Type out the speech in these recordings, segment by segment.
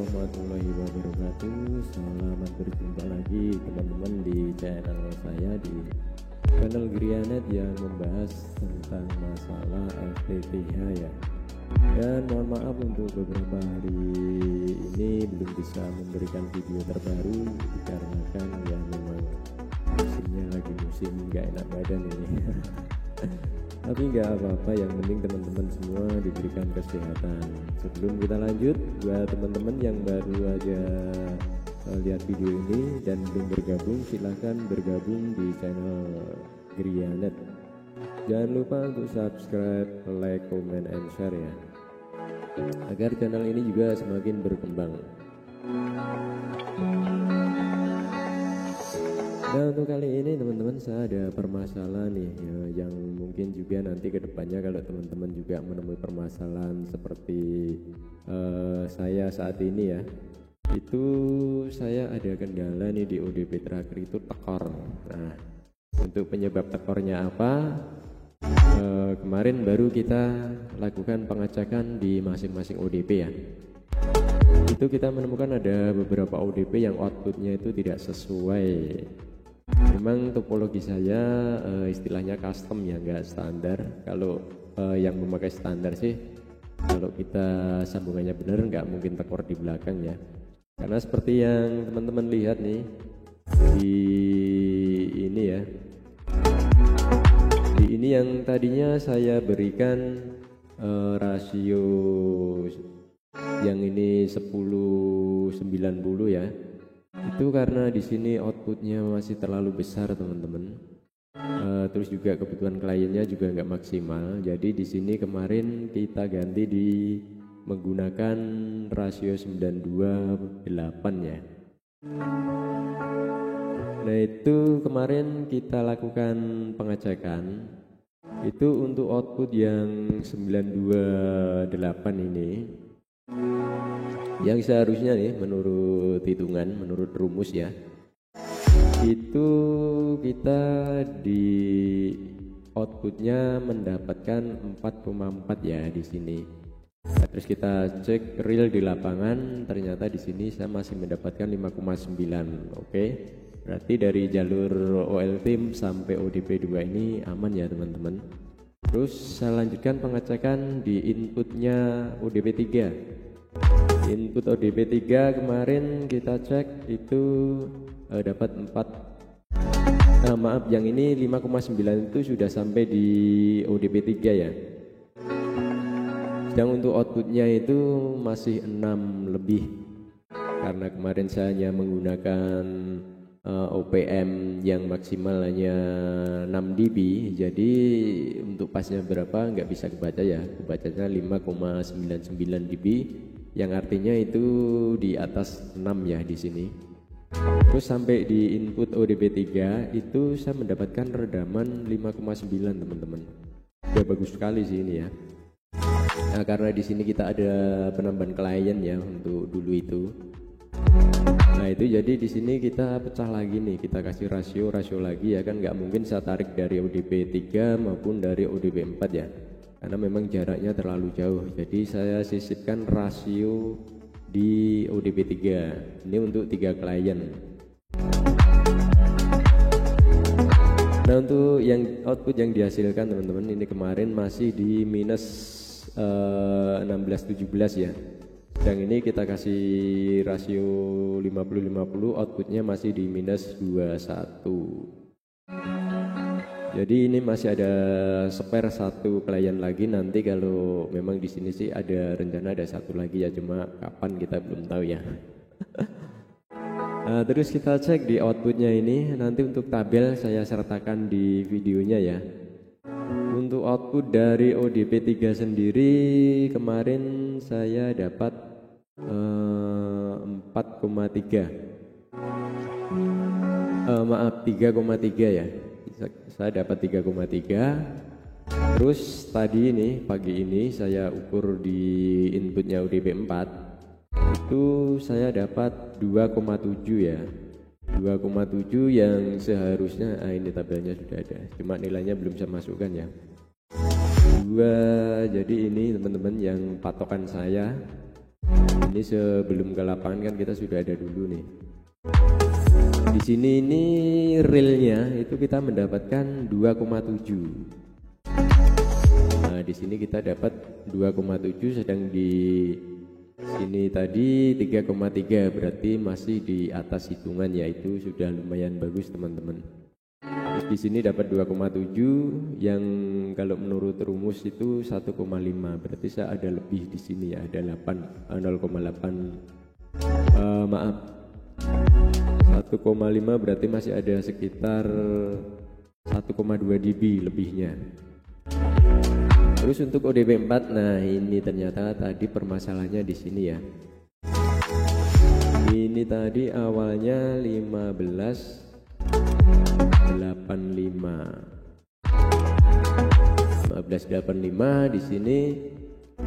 warahmatullahi wabarakatuh. Selamat berjumpa lagi teman-teman di channel saya, di channel Grianet yang membahas tentang masalah FTTH ya. Dan mohon maaf untuk beberapa hari ini belum bisa memberikan video terbaru dikarenakan ya memang musimnya lagi musim nggak enak badan ini. Tapi nggak apa-apa, yang penting teman-teman semua diberikan kesehatan. Sebelum kita lanjut, buat teman-teman yang baru aja lihat video ini dan belum bergabung, silahkan bergabung di channel Grianet. Jangan lupa untuk subscribe, like, comment, and share ya, agar channel ini juga semakin berkembang. Nah, untuk kali ini teman-teman saya ada permasalahan nih ya, yang mungkin juga nanti kedepannya kalau teman-teman juga menemui permasalahan seperti saya saat ini ya, itu saya ada kendala nih di ODP terakhir itu tekor. Nah, untuk penyebab tekornya apa, kemarin baru kita lakukan pengecekan di masing-masing ODP ya. Itu kita menemukan ada beberapa ODP yang outputnya itu tidak sesuai. Memang topologi saya istilahnya custom ya, nggak standar. Kalau yang memakai standar sih, kalau kita sambungannya benar nggak mungkin tekor di belakang ya. Karena seperti yang teman-teman lihat nih di ini ya, di ini yang tadinya saya berikan rasio yang ini 10/90 ya. Itu karena di sini outputnya masih terlalu besar teman-teman. Terus juga kebutuhan kliennya juga nggak maksimal. Jadi di sini kemarin kita ganti di menggunakan rasio 928 ya. Nah, itu kemarin kita lakukan pengecekan. Itu untuk output yang 928 ini, yang seharusnya nih menurut hitungan, menurut rumus ya, itu kita di outputnya mendapatkan 4,4 ya di sini. Nah, terus kita cek real di lapangan, ternyata di sini saya masih mendapatkan 5,9. Oke, berarti dari jalur OLT sampai ODP 2 ini aman ya teman-teman. Terus saya lanjutkan pengecekan di inputnya ODP 3. Input ODP 3 kemarin kita cek itu dapat 4, maaf, yang ini 5,9 itu sudah sampai di ODP 3 ya. Sedang untuk outputnya itu masih 6 lebih, karena kemarin saya hanya menggunakan OPM yang maksimal hanya 6 dB, jadi untuk pasnya berapa nggak bisa kebaca ya, kebacanya 5,99 dB, yang artinya itu di atas 6 ya di sini. Terus sampai di input ODP 3 itu saya mendapatkan redaman 5,9 teman-teman. Ya bagus sekali sih ini ya. Nah, karena di sini kita ada penambahan klien ya untuk dulu itu. Nah, itu jadi di sini kita pecah lagi nih, kita kasih rasio lagi ya kan, nggak mungkin saya tarik dari ODP 3 maupun dari ODP 4 ya, karena memang jaraknya terlalu jauh. Jadi saya sisipkan rasio di ODP 3 ini untuk 3 klien. Nah, untuk yang output yang dihasilkan teman-teman ini kemarin masih di minus 16-17 ya. Sedang ini kita kasih rasio 50-50, outputnya masih di minus 21. Jadi ini masih ada spare 1 klien lagi. Nanti kalau memang di sini sih ada rencana ada 1 lagi ya, cuma kapan kita belum tahu ya. Nah, terus kita cek di outputnya ini, nanti untuk tabel saya sertakan di videonya ya. Untuk output dari ODP 3 sendiri kemarin saya dapat 4,3, maaf 3,3 ya. Saya dapat 3,3. Terus tadi ini pagi ini saya ukur di inputnya ODP 4 itu saya dapat 2,7 ya. 2,7 yang seharusnya ini tabelnya sudah ada, cuma nilainya belum saya masukkan ya. 2, jadi ini teman-teman yang patokan saya Ini sebelum ke lapangan kan kita sudah ada dulu nih. Di sini ini realnya itu kita mendapatkan 2,7. Nah, di sini kita dapat 2,7, sedang di sini tadi 3,3, berarti masih di atas hitungan, yaitu sudah lumayan bagus teman-teman. Terus di sini dapat 2,7 yang kalau menurut rumus itu 1,5, berarti saya ada lebih di sini ya, ada 0,8 maaf 1,5, berarti masih ada sekitar 1,2 dB lebihnya. Terus untuk ODP4, nah ini ternyata tadi permasalahannya di sini ya. Ini tadi awalnya 1585 di sini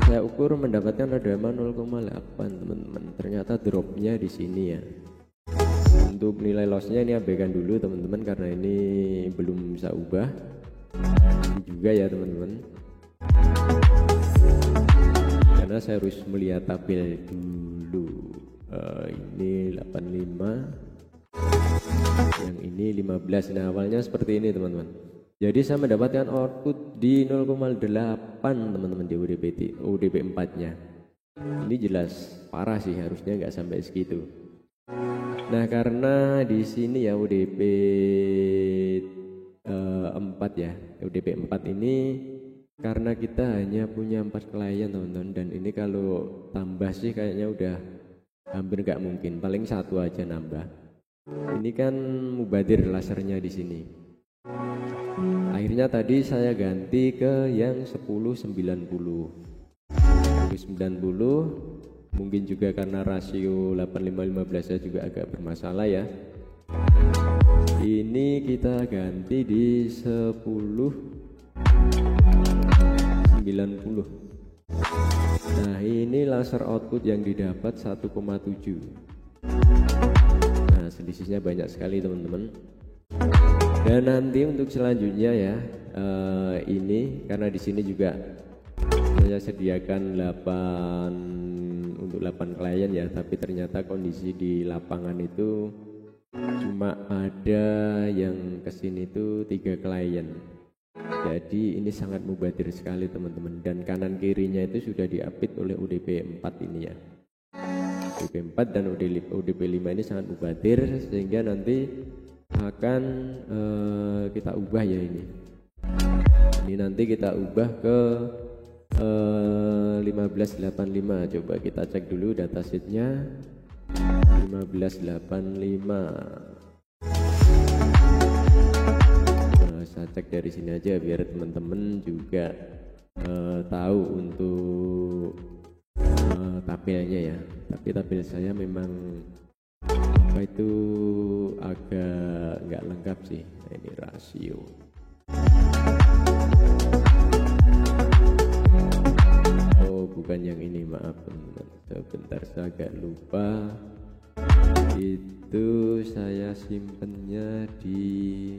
saya ukur mendapatkan redama 0,8 teman-teman. Ternyata dropnya di sini ya. Untuk nilai lossnya ini abaikan dulu teman-teman, karena ini belum bisa ubah. Ini juga ya teman-teman, karena saya harus melihat tabel dulu. Ini 85, yang ini 15. Nah awalnya seperti ini teman-teman. Jadi saya mendapatkan output di 0,8 teman-teman di ODP4 nya. Ini jelas parah sih, harusnya nggak sampai segitu. Nah karena di sini ya ODP 4 ya, ODP 4 ini karena kita hanya punya 4 klien teman-teman, dan ini kalau tambah sih kayaknya udah hampir nggak mungkin, paling satu aja nambah. Ini kan mubadir lasernya di sini. Akhirnya tadi saya ganti ke yang 1090. Mungkin juga karena rasio 85-15 saya juga agak bermasalah ya. Ini kita ganti di 1090. Nah ini laser output yang didapat 1,7. Nah selisihnya banyak sekali teman-teman. Dan nanti untuk selanjutnya ya, ini karena di sini juga saya sediakan 8 klien ya, tapi ternyata kondisi di lapangan itu cuma ada yang kesini itu 3 klien. Jadi ini sangat mubadir sekali teman-teman, dan kanan kirinya itu sudah diapit oleh ODP4 ini ya. ODP4 dan ODP5 ini sangat mubadir, sehingga nanti akan kita ubah ya ini. Ini nanti kita ubah ke 1585. Coba kita cek dulu datasheetnya. 1585. Saya cek dari sini aja biar teman-teman juga tahu untuk tabelnya ya. Tapi tabel saya memang apa itu agak nggak lengkap sih. Nah, ini rasio. Oh bukan yang ini, maaf teman-teman, sebentar saya agak lupa. Itu saya simpennya di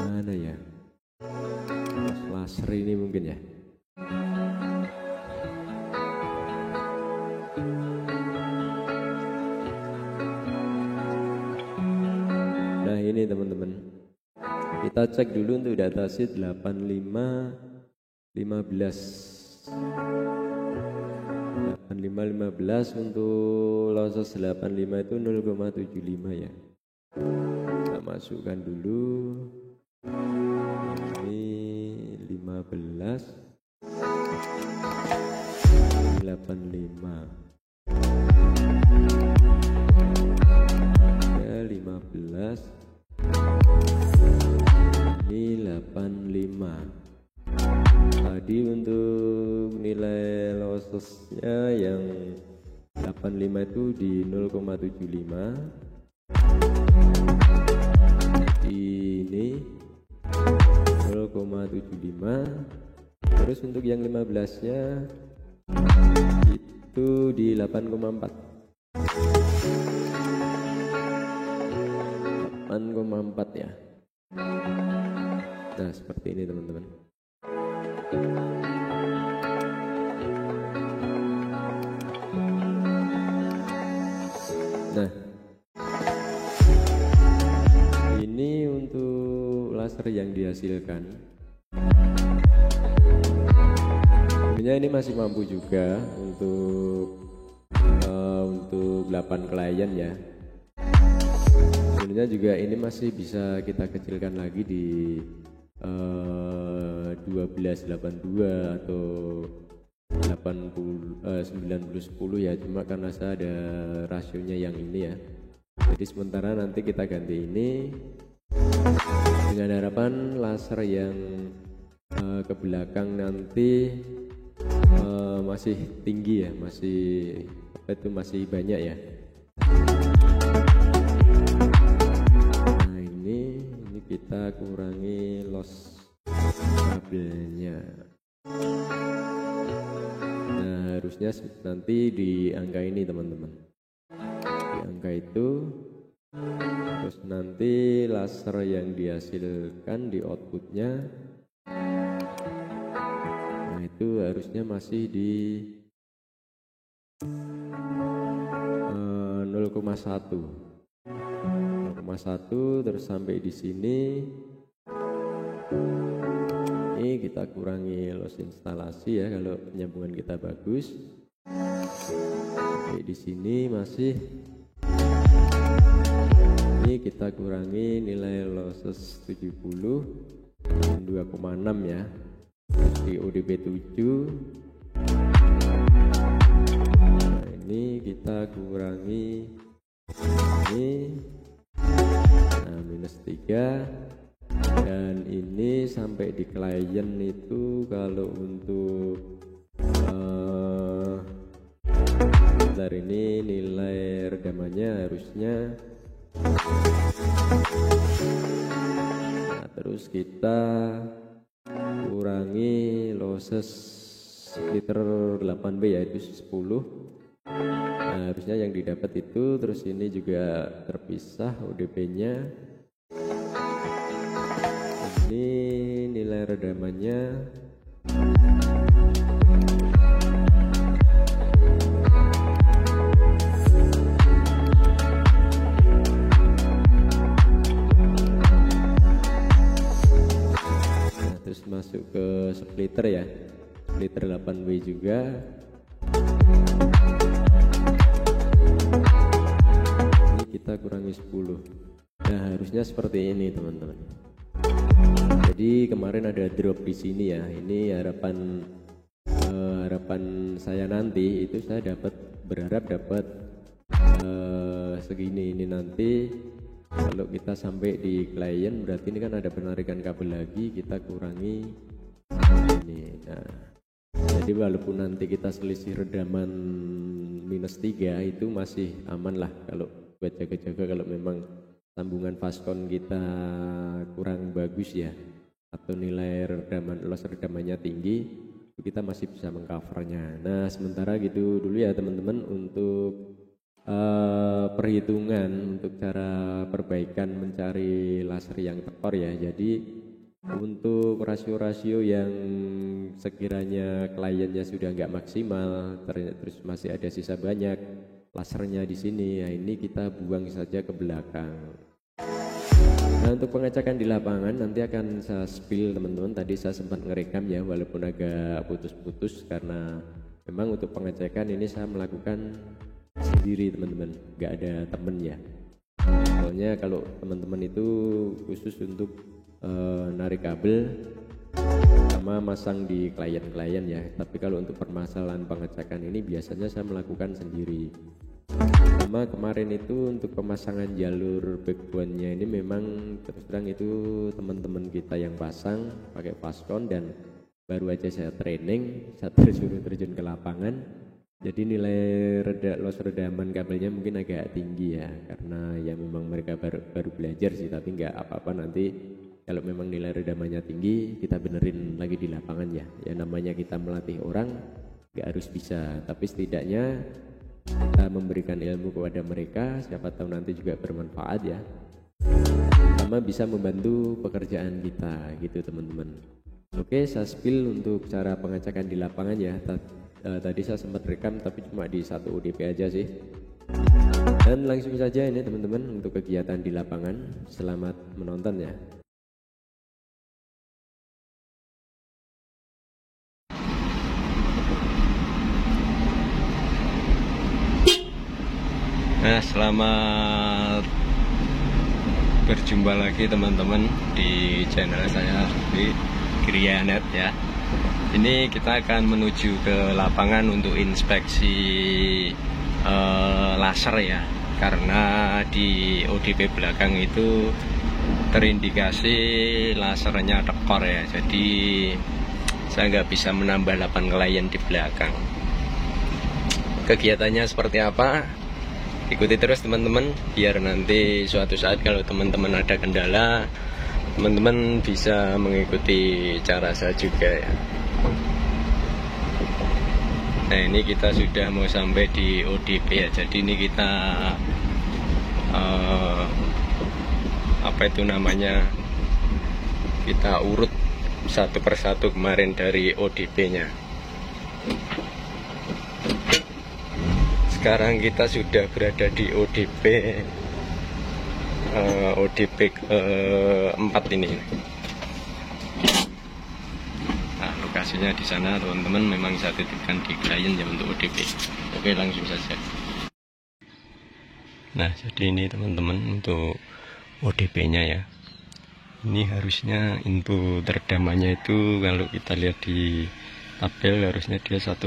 mana ya, laser ini mungkin ya. Nah ini teman-teman, kita cek dulu untuk datasheet 8515 untuk losses 85 itu 0,75 ya. Kita masukkan dulu ini 15 85 ya, 15 ini 85. Tadi untuk nilai lossesnya yang 85 itu di 0,75. Ini 0,75. Terus untuk yang 15 nya itu di 8,4 ya. Nah seperti ini teman-teman. laser yang dihasilkan. Sebenarnya ini masih mampu juga untuk 8 klien ya. Sebenarnya juga ini masih bisa kita kecilkan lagi di 1282 atau 90 ya, cuma karena saya ada rasionya yang ini ya. Jadi sementara nanti kita ganti ini dengan harapan laser yang ke belakang nanti masih tinggi ya, masih banyak ya. Nah ini kita kurangi loss kabelnya. Nah harusnya nanti di angka ini teman-teman, di angka itu. Terus nanti laser yang dihasilkan di outputnya, nah itu harusnya masih di 0,1 terus sampai di sini. Ini kita kurangi loss instalasi ya kalau penyambungan kita bagus. Oke, di sini masih ini kita kurangi nilai losses 70 2,6 ya. Di ODP 7. Nah, ini kita kurangi ini, nah -3, dan ini sampai di klien itu kalau untuk bentar, ini nilai redamannya harusnya. Nah, terus kita kurangi losses splitter 8B yaitu 10. Nah, harusnya yang didapat itu. Terus ini juga terpisah ODP-nya. Ini nilai redamannya. Nah, terus masuk ke splitter ya, splitter 8W juga. Ini kita kurangi 10. Nah, harusnya seperti ini teman-teman. Jadi kemarin ada drop di sini ya. Ini harapan saya nanti itu saya berharap dapat segini. Ini nanti kalau kita sampai di klien berarti ini kan ada penarikan kabel lagi, kita kurangi ini. Nah, jadi walaupun nanti kita selisih redaman -3 itu masih aman lah kalau buat jaga-jaga kalau memang sambungan Fastcon kita kurang bagus ya, atau nilai loss redamannya tinggi, kita masih bisa mengcovernya. Nah sementara gitu dulu ya teman-teman untuk perhitungan untuk cara perbaikan mencari laser yang tekor ya. Jadi untuk rasio-rasio yang sekiranya kliennya sudah nggak maksimal, terus masih ada sisa banyak lasernya di sini, ya ini kita buang saja ke belakang. Nah untuk pengecekan di lapangan nanti akan saya spill teman-teman. Tadi saya sempat ngerekam ya, walaupun agak putus-putus karena memang untuk pengecekan ini saya melakukan sendiri teman-teman, nggak ada temen ya. Soalnya kalau teman-teman itu khusus untuk narik kabel sama masang di klien-klien ya, tapi kalau untuk permasalahan pengecekan ini biasanya saya melakukan sendiri. Sama kemarin itu untuk pemasangan jalur backbone-nya ini memang terus terang itu teman-teman kita yang pasang pakai Fastcon, dan baru aja saya training, saya terjun ke lapangan. Jadi nilai loss redaman kabelnya mungkin agak tinggi ya, karena ya memang mereka baru belajar sih, tapi nggak apa-apa, nanti kalau memang nilai redamannya tinggi kita benerin lagi di lapangan ya. Ya namanya kita melatih orang nggak harus bisa, tapi setidaknya kita memberikan ilmu kepada mereka, siapa tahu nanti juga bermanfaat ya, sama bisa membantu pekerjaan kita gitu teman-teman. Oke, saya spill untuk cara pengecekan di lapangan ya. Tadi saya sempat rekam tapi cuma di 1 ODP aja sih. Dan langsung saja ini teman-teman untuk kegiatan di lapangan. Selamat menonton ya. Nah, selamat berjumpa lagi teman-teman di channel saya di Grianet ya. Ini kita akan menuju ke lapangan untuk inspeksi laser ya, karena di ODP belakang itu terindikasi lasernya tekor ya, jadi saya nggak bisa menambah 8 klien di belakang. Kegiatannya seperti apa? Ikuti terus teman-teman, biar nanti suatu saat kalau teman-teman ada kendala, teman-teman bisa mengikuti cara saya juga ya. Nah, ini kita sudah mau sampai di ODP ya, jadi ini kita apa itu namanya, kita urut satu persatu kemarin dari ODP-nya. Sekarang kita sudah berada di ODP ke-4 ini. Nah, lokasinya di sana teman-teman, memang saya titipkan di klien ya untuk ODP. Oke, langsung saja. Nah, jadi ini teman-teman untuk ODP-nya ya. Ini harusnya info terdamannya itu kalau kita lihat di tabel harusnya dia 1,3.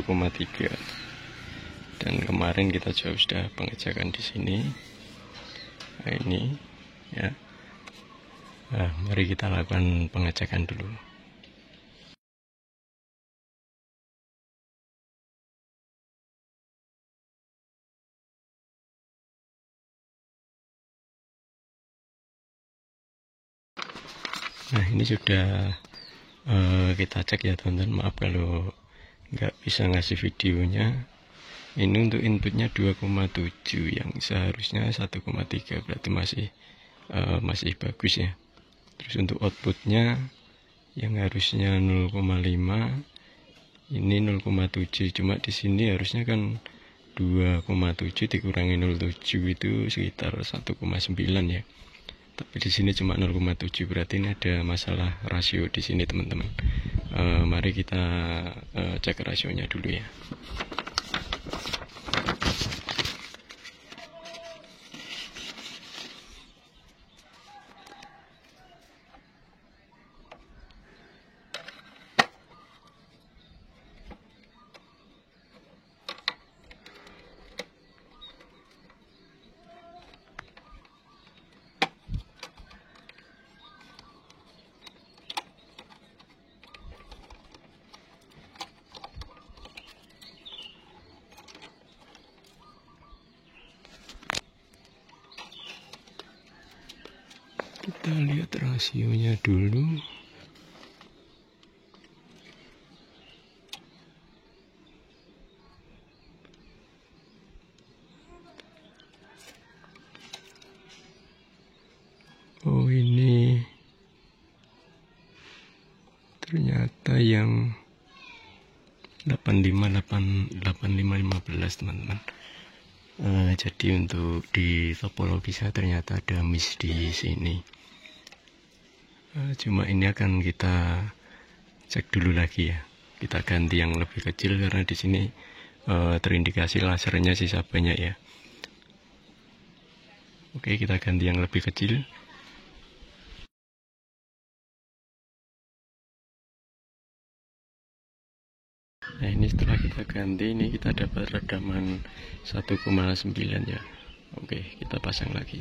Dan kemarin kita juga sudah pengecekan di sini. Nah, ini ya. Nah, mari kita lakukan pengecekan dulu. Nah, ini sudah kita cek ya teman-teman. Maaf kalau nggak bisa ngasih videonya. Ini untuk inputnya 2,7 yang seharusnya 1,3, berarti masih bagus ya. Terus untuk outputnya yang harusnya 0,5 ini 0,7, cuma di sini harusnya kan 2,7 dikurangi 0,7 itu sekitar 1,9 ya. Tapi di sini cuma 0,7, berarti ini ada masalah rasio di sini teman-teman. Mari kita cek rasionya dulu ya. Kita lihat rasionya dulu. Oh, ini ternyata yang 85 teman-teman. Jadi untuk di topologi saya ternyata ada miss di sini. Cuma ini akan kita cek dulu lagi ya. Kita ganti yang lebih kecil karena di sini terindikasi lasernya sisa banyak ya. Oke, kita ganti yang lebih kecil. Nah, ini setelah kita ganti, ini kita dapat redaman 1,9 ya. Oke, kita pasang lagi.